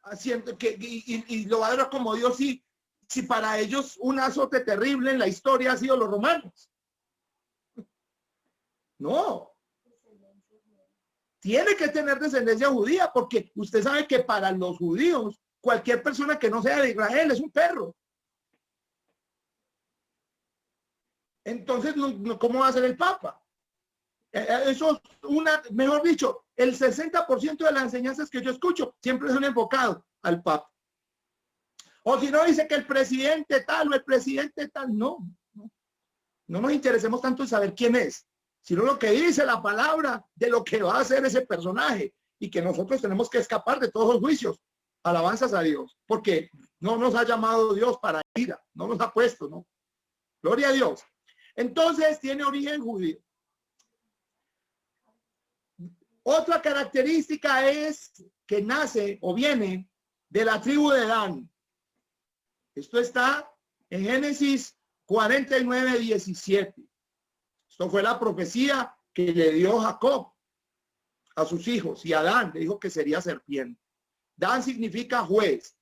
haciendo que y lo va a dar como Dios si para ellos un azote terrible en la historia ha sido los romanos? No. Tiene que tener descendencia judía, porque usted sabe que para los judíos cualquier persona que no sea de Israel es un perro. Entonces, ¿cómo va a ser el Papa? Eso es mejor dicho, el 60% de las enseñanzas que yo escucho siempre son enfocados al Papa. O si no, dice que el presidente tal o el presidente tal. No nos interesemos tanto en saber quién es, sino lo que dice la palabra de lo que va a hacer ese personaje, y que nosotros tenemos que escapar de todos los juicios. Alabanzas a Dios, porque no nos ha llamado Dios para ira, no nos ha puesto, ¿no? Gloria a Dios. Entonces tiene origen judío. Otra característica es que nace o viene de la tribu de Dan. Esto está en Génesis 49:17. Esto fue la profecía que le dio Jacob a sus hijos, y Adán le dijo que sería serpiente. Dan significa juez.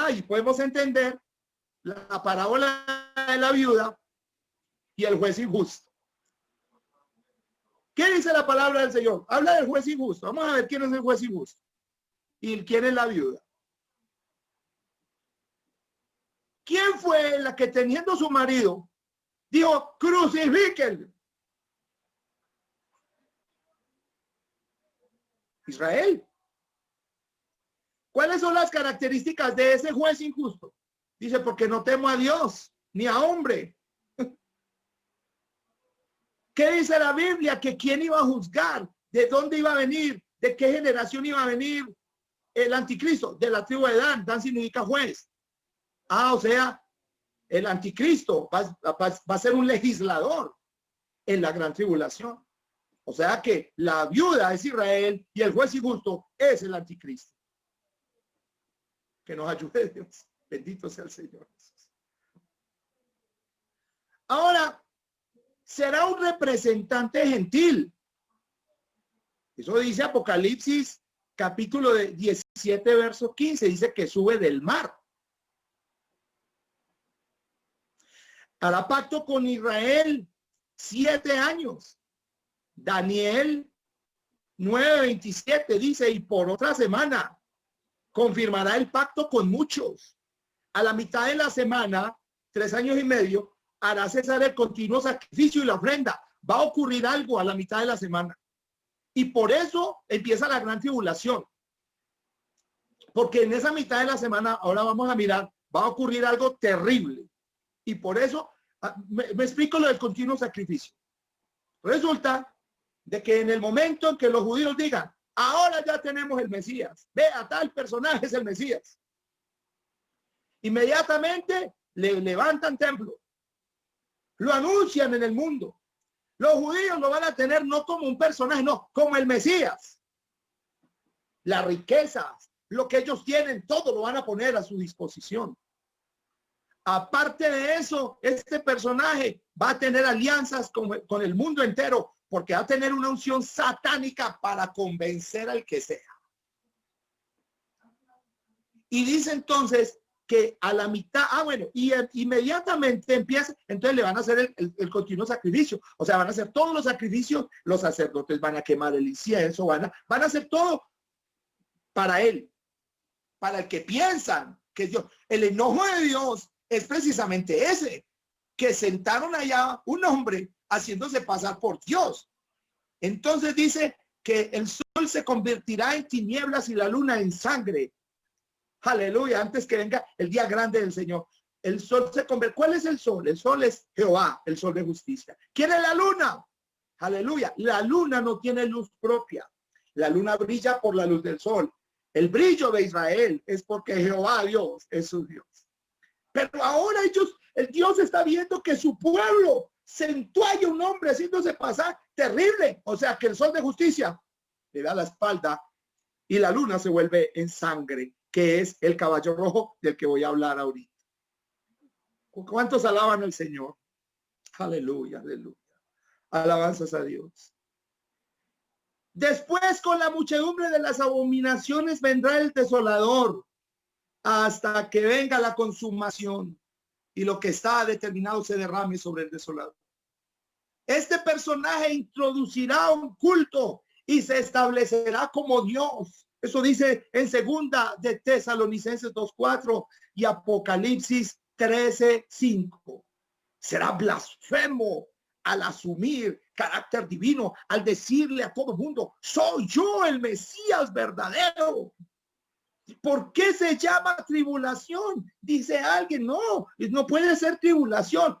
Y podemos entender la parábola de la viuda y el juez injusto. ¿Qué dice la palabra del Señor? Habla del juez injusto. Vamos a ver quién es el juez injusto y quién es la viuda. ¿Quién fue la que, teniendo su marido, dijo, crucifíquenlo? Israel. ¿Cuáles son las características de ese juez injusto? Dice, porque no temo a Dios ni a hombre. ¿Qué dice la Biblia? Que quién iba a juzgar, de dónde iba a venir, de qué generación iba a venir el anticristo, de la tribu de Dan. Dan significa juez. O sea, el anticristo va a ser un legislador en la gran tribulación. O sea que la viuda es Israel y el juez injusto es el anticristo. Que nos ayude Dios. Bendito sea el Señor. Ahora, será un representante gentil. Eso dice Apocalipsis capítulo 17, verso 15. Dice que sube del mar. Hará pacto con Israel 7 años. Daniel 9:27 dice, y por otra semana confirmará el pacto con muchos. A la mitad de la semana, 3 años y medio, hará cesar el continuo sacrificio y la ofrenda. Va a ocurrir algo a la mitad de la semana. Y por eso empieza la gran tribulación. Porque en esa mitad de la semana, ahora vamos a mirar, va a ocurrir algo terrible. Y por eso, me explico lo del continuo sacrificio. Resulta de que en el momento en que los judíos digan, ahora ya tenemos el Mesías, vea, tal personaje es el Mesías, inmediatamente le levantan templo, lo anuncian en el mundo. Los judíos lo van a tener no como un personaje, no, como el Mesías. Las riquezas, lo que ellos tienen, todo lo van a poner a su disposición. Aparte de eso, este personaje va a tener alianzas con el mundo entero, porque va a tener una unción satánica para convencer al que sea. Y dice entonces que a la mitad, bueno, y inmediatamente empieza, entonces le van a hacer el continuo sacrificio, o sea, van a hacer todos los sacrificios, los sacerdotes van a quemar el incienso, van a hacer todo para él, para el que piensan que Dios, el enojo de Dios es precisamente ese, que sentaron allá un hombre haciéndose pasar por Dios. Entonces dice que el sol se convertirá en tinieblas y la luna en sangre. Aleluya, antes que venga el día grande del Señor. El sol se convierte. ¿Cuál es el sol? El sol es Jehová, el sol de justicia. ¿Quién es la luna? Aleluya. La luna no tiene luz propia. La luna brilla por la luz del sol. El brillo de Israel es porque Jehová Dios es su Dios. Pero ahora el Dios está viendo que su pueblo sentó ahí un hombre haciéndose pasar terrible. O sea que el sol de justicia le da la espalda y la luna se vuelve en sangre, que es el caballo rojo del que voy a hablar ahorita. ¿Cuántos alaban al Señor? Aleluya, aleluya. Alabanzas a Dios. Después, con la muchedumbre de las abominaciones vendrá el desolador hasta que venga la consumación y lo que está determinado se derrame sobre el desolador. Este personaje introducirá un culto y se establecerá como Dios. Eso dice en segunda de Tesalonicenses 2:4 y Apocalipsis 13:5. Será blasfemo al asumir carácter divino, al decirle a todo el mundo, soy yo el Mesías verdadero. ¿Por qué se llama tribulación? Dice alguien, no puede ser tribulación,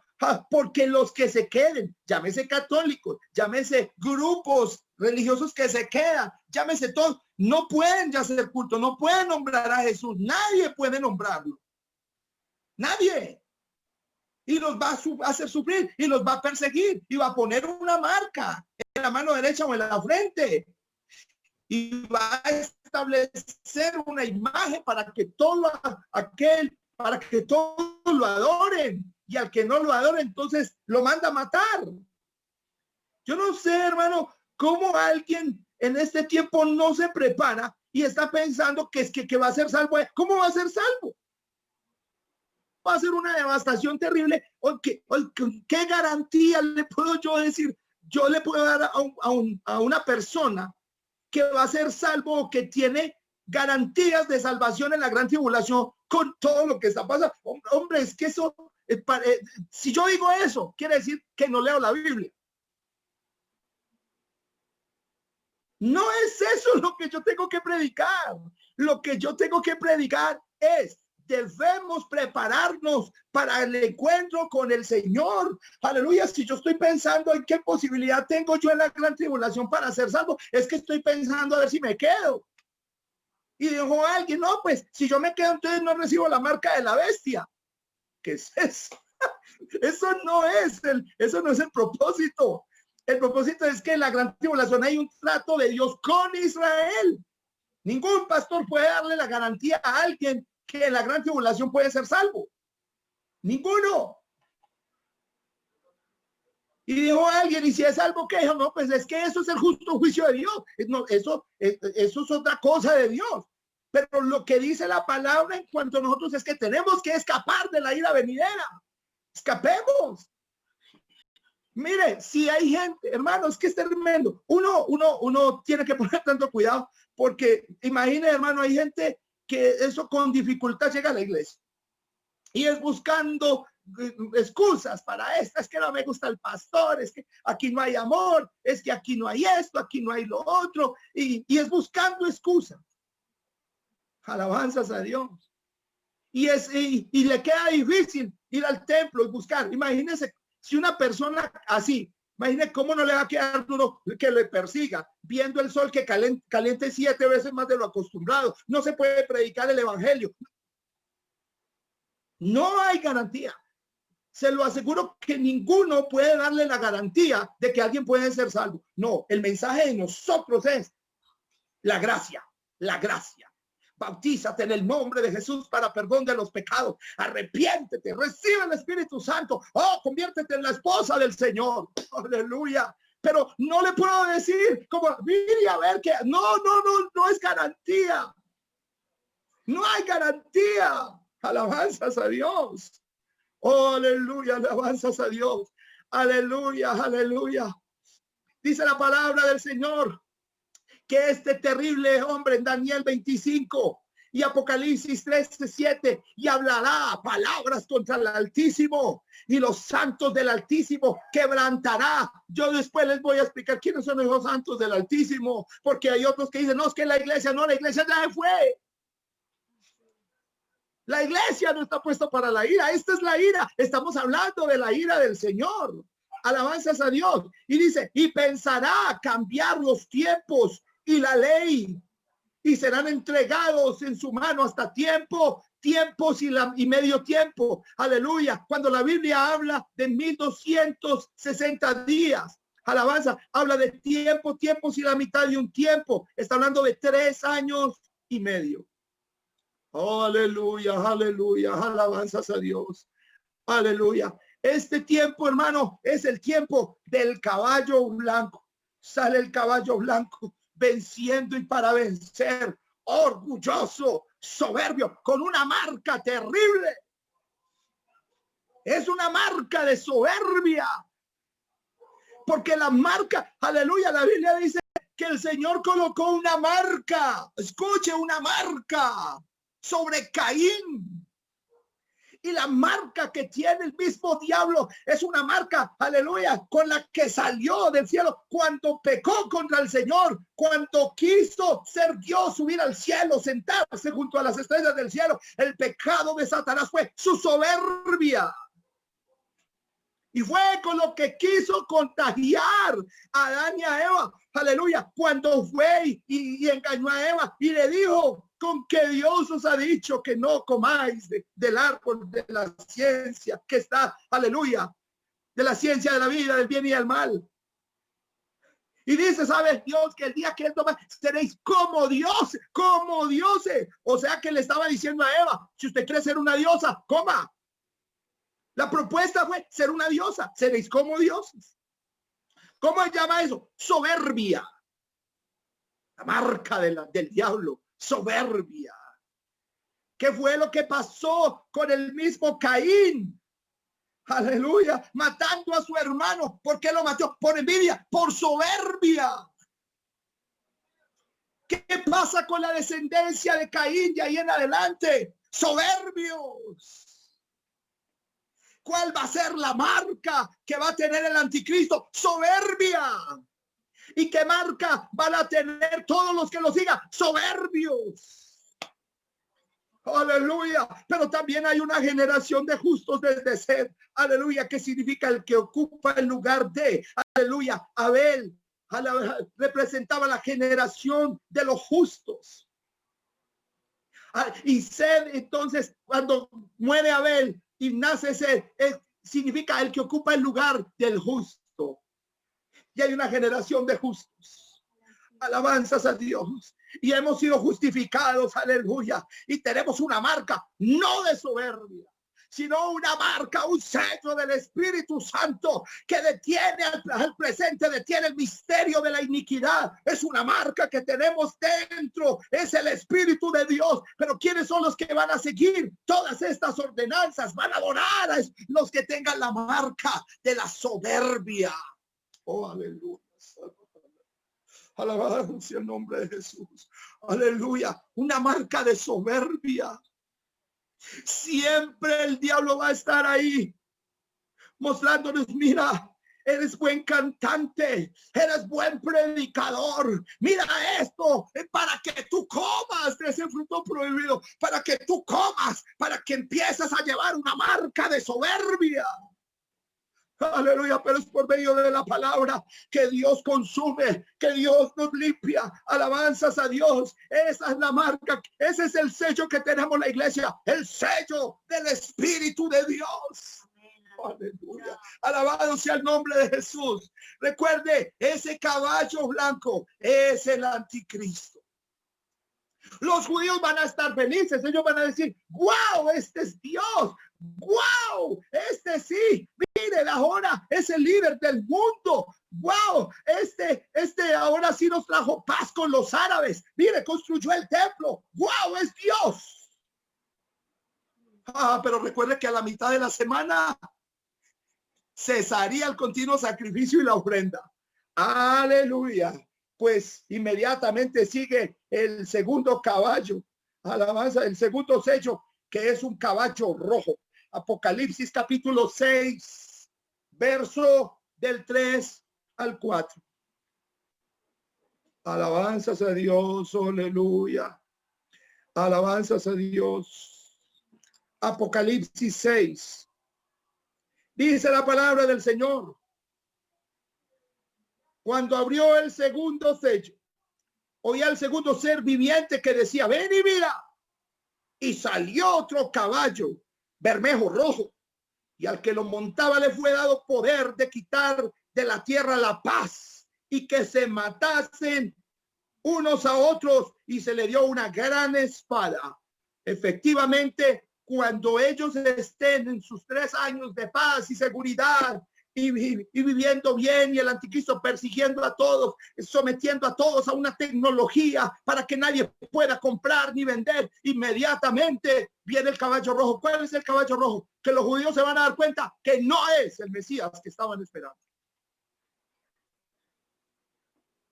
porque los que se queden, llámese católicos, llámese grupos religiosos que se quedan, llámese todos, no pueden ya hacer culto, no pueden nombrar a Jesús, nadie puede nombrarlo, nadie. Y los va a hacer sufrir y los va a perseguir y va a poner una marca en la mano derecha o en la frente. Y va a establecer una imagen para que para que todos lo adoren, y al que no lo adore entonces lo manda a matar. Yo no sé, hermano, cómo alguien en este tiempo no se prepara y está pensando que va a ser salvo. ¿Cómo va a ser salvo? Va a ser una devastación terrible. ¿Qué garantía le puedo yo decir? Yo le puedo dar a una persona que va a ser salvo o que tiene garantías de salvación en la gran tribulación con todo lo que está pasando. Hombre, es que eso, si yo digo eso, quiere decir que no leo la Biblia. No es eso lo que yo tengo que predicar. Lo que yo tengo que predicar es: debemos prepararnos para el encuentro con el Señor. Aleluya. Si yo estoy pensando en qué posibilidad tengo yo en la gran tribulación para ser salvo, es que estoy pensando a ver si me quedo. Y dijo alguien, no, pues si yo me quedo, entonces no recibo la marca de la bestia. ¿Qué es eso? Eso no es el propósito. El propósito es que en la gran tribulación hay un trato de Dios con Israel. Ningún pastor puede darle la garantía a alguien que en la gran tribulación puede ser salvo. Ninguno. Y dijo alguien, ¿y si es salvo qué? Dijo, no, pues es que eso es el justo juicio de Dios. No, eso es otra cosa de Dios. Pero lo que dice la palabra en cuanto a nosotros es que tenemos que escapar de la ira venidera. Escapemos. Mire, si hay gente, hermano, es que es tremendo. Uno tiene que poner tanto cuidado, porque imagine, hermano, hay gente que eso con dificultad llega a la iglesia y es buscando excusas para esto. Es que no me gusta el pastor, es que aquí no hay amor, es que aquí no hay esto, aquí no hay lo otro, y es buscando excusas. Alabanzas a Dios. Y le queda difícil ir al templo y buscar. Imagínense si una persona así, imagínense cómo no le va a quedar duro que le persiga, viendo el sol que caliente 7 veces más de lo acostumbrado. No se puede predicar el evangelio. No hay garantía. Se lo aseguro que ninguno puede darle la garantía de que alguien puede ser salvo. No, el mensaje de nosotros es la gracia, la gracia. Bautízate en el nombre de Jesús para perdón de los pecados. Arrepiéntete, recibe el Espíritu Santo. Oh, conviértete en la esposa del Señor. Aleluya. Pero no le puedo decir como, mire a ver que no es garantía. No hay garantía. Alabanzas a Dios. Oh, aleluya, alabanzas a Dios. Aleluya, aleluya. Dice la palabra del Señor que este terrible hombre en Daniel 25 y Apocalipsis 13:7 y hablará palabras contra el Altísimo y los santos del Altísimo quebrantará. Yo después les voy a explicar quiénes son los santos del Altísimo, porque hay otros que dicen, no, es que la iglesia ya se fue. La iglesia no está puesta para la ira. Esta es la ira. Estamos hablando de la ira del Señor. Alabanzas a Dios. Y dice, y pensará cambiar los tiempos y la ley, y serán entregados en su mano hasta tiempos y medio tiempo. Aleluya. Cuando la Biblia habla de 1260 días, alabanza, habla de tiempos y la mitad de un tiempo. Está hablando de 3 años y medio. Oh, aleluya, aleluya, alabanzas a Dios. Aleluya. Este tiempo, hermano, es el tiempo del caballo blanco. Sale el caballo blanco venciendo y para vencer, orgulloso, soberbio, con una marca terrible. Es una marca de soberbia. Porque la marca, aleluya, la Biblia dice que el Señor colocó una marca, escuche, una marca sobre Caín. Y la marca que tiene el mismo diablo es una marca, aleluya, con la que salió del cielo cuando pecó contra el Señor, cuando quiso ser Dios, subir al cielo, sentarse junto a las estrellas del cielo. El pecado de Satanás fue su soberbia. Y fue con lo que quiso contagiar a Adán y a Eva. Aleluya. Cuando fue y engañó a Eva y le dijo, con que Dios os ha dicho que no comáis del árbol de la ciencia que está, aleluya, de la ciencia de la vida, del bien y del mal. Y dice, ¿sabe Dios que el día que él toma seréis como dioses, como dioses? O sea que le estaba diciendo a Eva, si usted quiere ser una diosa, coma. La propuesta fue ser una diosa, seréis como dioses. ¿Cómo se llama eso? Soberbia. La marca del diablo, soberbia. ¿Qué fue lo que pasó con el mismo Caín? Aleluya, matando a su hermano. ¿Por qué lo mató? Por envidia, por soberbia. ¿Qué pasa con la descendencia de Caín de ahí en adelante? Soberbios. ¿Cuál va a ser la marca que va a tener el anticristo? Soberbia. ¿Y qué marca van a tener todos los que lo sigan? Soberbios. Aleluya. Pero también hay una generación de justos desde sed. Aleluya. ¿Qué significa? El que ocupa el lugar de. Aleluya. Abel representaba la generación de los justos. Y sed, entonces, cuando muere Abel y nace sed, significa el que ocupa el lugar del justo. Y hay una generación de justos. Alabanzas a Dios. Y hemos sido justificados, aleluya. Y tenemos una marca, no de soberbia, sino una marca, un sello del Espíritu Santo que detiene al presente, detiene el misterio de la iniquidad. Es una marca que tenemos dentro, es el Espíritu de Dios. Pero ¿quiénes son los que van a seguir todas estas ordenanzas? Van a adorar a los que tengan la marca de la soberbia. Oh, aleluya. Alabanza el nombre de Jesús. Aleluya. Una marca de soberbia. Siempre el diablo va a estar ahí mostrándonos, mira, eres buen cantante, eres buen predicador, mira esto, para que tú comas de ese fruto prohibido, para que tú comas, para que empieces a llevar una marca de soberbia. Aleluya, pero es por medio de la palabra que Dios consume, que Dios nos limpia. Alabanzas a Dios. Esa es la marca, ese es el sello que tenemos la iglesia, el sello del Espíritu de Dios. Aleluya. Alabado sea el nombre de Jesús. Recuerde, ese caballo blanco es el anticristo. Los judíos van a estar felices. Ellos van a decir, wow, este es Dios. Wow, este sí. Mire, ahora es el líder del mundo. Wow, este ahora sí nos trajo paz con los árabes. Mire, construyó el templo. Wow, es Dios. Pero recuerde que a la mitad de la semana cesaría el continuo sacrificio y la ofrenda. Aleluya. Pues inmediatamente sigue el segundo caballo. Alabanza, el segundo sello, que es un caballo rojo. Apocalipsis capítulo 6, verso del 3 al 4. Alabanzas a Dios, aleluya. Alabanzas a Dios. Apocalipsis 6. Dice la palabra del Señor. Cuando abrió el segundo sello, oía el segundo ser viviente que decía, ven y mira. Y salió otro caballo, bermejo rojo, y al que lo montaba le fue dado poder de quitar de la tierra la paz y que se matasen unos a otros, y se le dio una gran espada. Efectivamente, cuando ellos estén en sus 3 años de paz y seguridad y viviendo bien, y el anticristo persiguiendo a todos, sometiendo a todos a una tecnología para que nadie pueda comprar ni vender, inmediatamente viene el caballo rojo. ¿Cuál es el caballo rojo? Que los judíos se van a dar cuenta que no es el Mesías que estaban esperando.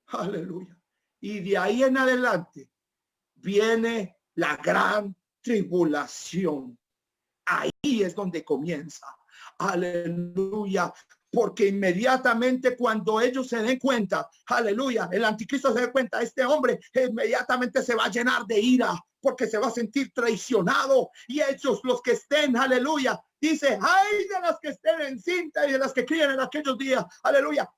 Aleluya. Y de ahí en adelante viene la gran tribulación. Ahí es donde comienza. Aleluya. Porque inmediatamente cuando ellos se den cuenta, aleluya, el anticristo se dé cuenta, este hombre inmediatamente se va a llenar de ira, porque se va a sentir traicionado. Y ellos, los que estén, aleluya, dice, ay de las que estén en cinta y de las que crían en aquellos días, aleluya,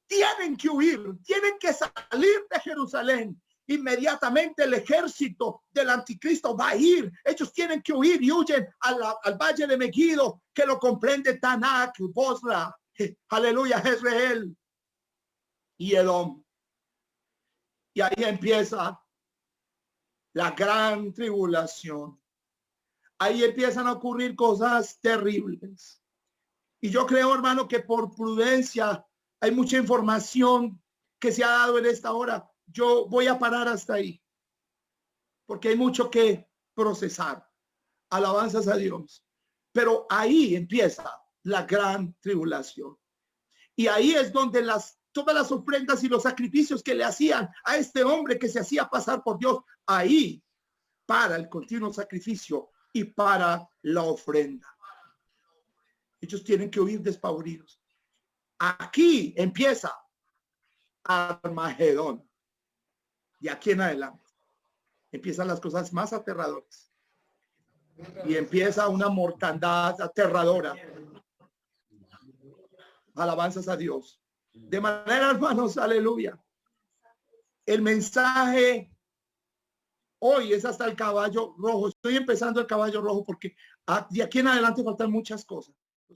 tienen que huir, tienen que salir de Jerusalén. Inmediatamente el ejército del anticristo va a ir. Ellos tienen que huir y huyen al valle de Megiddo, que lo comprende Tanak, Bosra, aleluya, Jezreel y Edom. Y ahí empieza la gran tribulación. Ahí empiezan a ocurrir cosas terribles. Y yo creo, hermano, que por prudencia hay mucha información que se ha dado en esta hora. Yo voy a parar hasta ahí, porque hay mucho que procesar. Alabanzas a Dios. Pero ahí empieza la gran tribulación. Y ahí es donde todas las ofrendas y los sacrificios que le hacían a este hombre que se hacía pasar por Dios, ahí para el continuo sacrificio y para la ofrenda. Ellos tienen que huir despavoridos. Aquí empieza Armagedón. Y aquí en adelante empiezan las cosas más aterradoras. Y empieza una mortandad aterradora. Alabanzas a Dios. De manera, hermanos, aleluya. El mensaje hoy es hasta el caballo rojo. Estoy empezando el caballo rojo porque de aquí en adelante faltan muchas cosas.